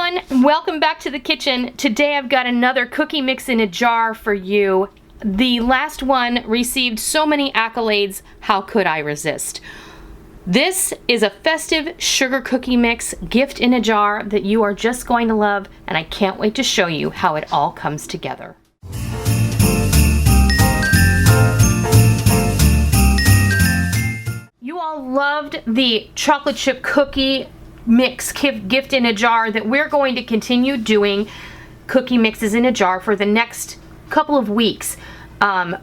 everyone, welcome back to the kitchen. Today I've got another cookie mix in a jar for you. The last one received so many accolades, how could I resist? This is a festive sugar cookie mix gift in a jar that you are just going to love, and I can't wait to show you how it all comes together. You all loved the chocolate chip cookie mix gift in a jar that we're going to continue doing cookie mixes in a jar for the next couple of weeks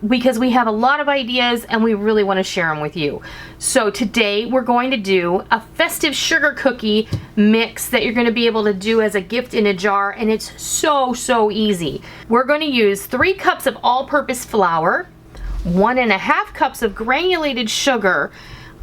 because we have a lot of ideas and we really want to share them with you. So today we're going to do a festive sugar cookie mix that you're going to be able to do as a gift in a jar, and it's so easy. We're going to use 3 cups of all-purpose flour, 1.5 cups of granulated sugar.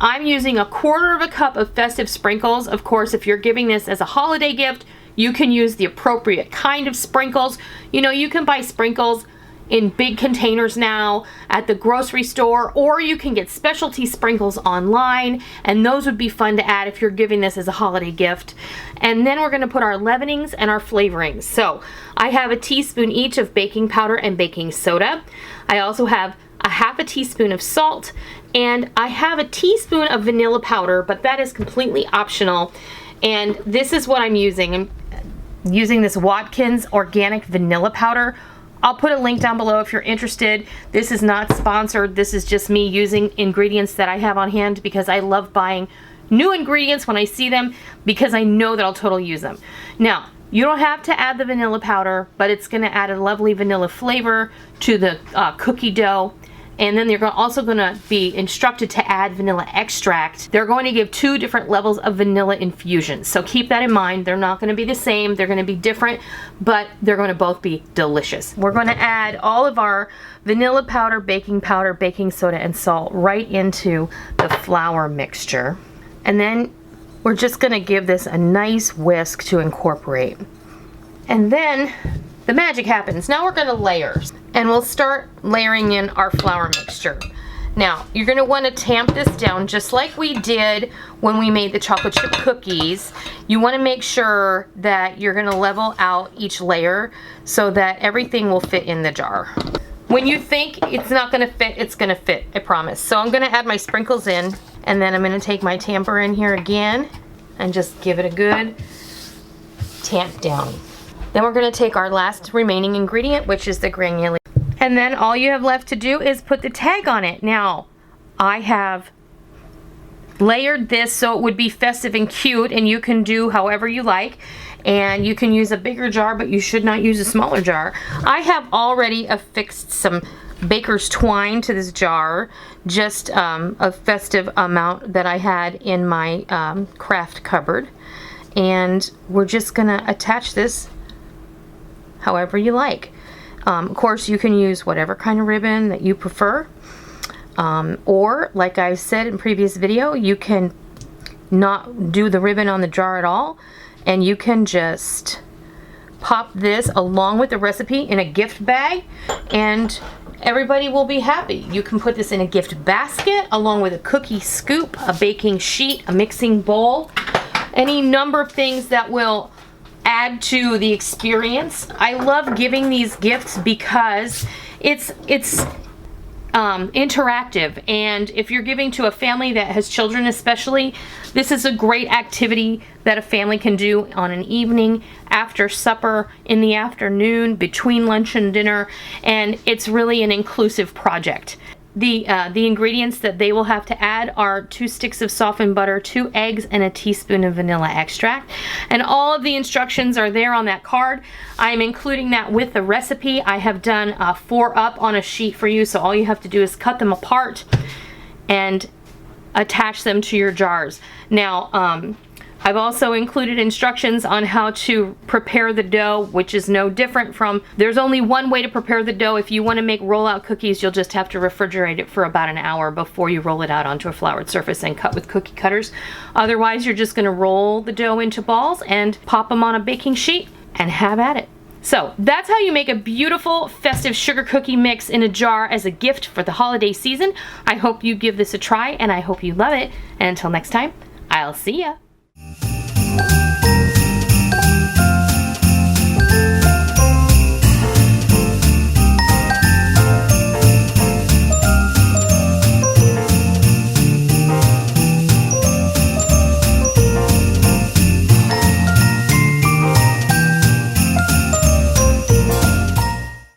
I'm using 1/4 cup of festive sprinkles. Of course, if you're giving this as a holiday gift, you can use the appropriate kind of sprinkles. You know, you can buy sprinkles in big containers now at the grocery store, or you can get specialty sprinkles online, and those would be fun to add if you're giving this as a holiday gift. And then we're going to put our leavenings and our flavorings. So I have a teaspoon each of baking powder and baking soda. I also have 1/2 teaspoon of salt, and I have a teaspoon of vanilla powder, but that is completely optional. And this is what I'm using. I'm using this Watkins organic vanilla powder. I'll put a link down below if you're interested. This is not sponsored. This is just me using ingredients that I have on hand because I love buying new ingredients when I see them because I know that I'll totally use them. Now, you don't have to add the vanilla powder, but it's going to add a lovely vanilla flavor to the cookie dough. And then you're also going to be instructed to add vanilla extract. They're going to give 2 different levels of vanilla infusion. So keep that in mind. They're not going to be the same. They're going to be different, but they're going to both be delicious. We're going to add all of our vanilla powder, baking soda, and salt right into the flour mixture. And then we're just going to give this a nice whisk to incorporate. And then the magic happens. Now we're going to layer, and we'll start layering in our flour mixture. Now you're going to want to tamp this down just like we did when we made the chocolate chip cookies. You want to make sure that you're going to level out each layer so that everything will fit in the jar. When you think it's not going to fit, it's going to fit, I promise. So I'm going to add my sprinkles in, and then I'm going to take my tamper in here again and just give it a good tamp down. Then we're going to take our last remaining ingredient, which is the granulated. And then all you have left to do is put the tag on it. Now, I have layered this so it would be festive and cute, and you can do however you like. And you can use a bigger jar, but you should not use a smaller jar. I have already affixed some baker's twine to this jar, just a festive amount that I had in my craft cupboard. And we're just going to attach this however you like. Of course, you can use whatever kind of ribbon that you prefer. Or, like I said in previous video, you can not do the ribbon on the jar at all, and you can just pop this along with the recipe in a gift bag, and everybody will be happy. You can put this in a gift basket along with a cookie scoop, a baking sheet, a mixing bowl, any number of things that will add to the experience. I love giving these gifts because it's interactive, and if you're giving to a family that has children especially, this is a great activity that a family can do on an evening, after supper, in the afternoon, between lunch and dinner, and it's really an inclusive project. The ingredients that they will have to add are 2 sticks of softened butter, 2 eggs, and a teaspoon of vanilla extract. And all of the instructions are there on that card. I'm including that with the recipe. I have done 4 up on a sheet for you, so all you have to do is cut them apart and attach them to your jars. Now, I've also included instructions on how to prepare the dough, which is no different from, there's only one way to prepare the dough. If you want to make rollout cookies, you'll just have to refrigerate it for about an hour before you roll it out onto a floured surface and cut with cookie cutters. Otherwise, you're just going to roll the dough into balls and pop them on a baking sheet and have at it. So that's how you make a beautiful festive sugar cookie mix in a jar as a gift for the holiday season. I hope you give this a try, and I hope you love it. And until next time, I'll see ya.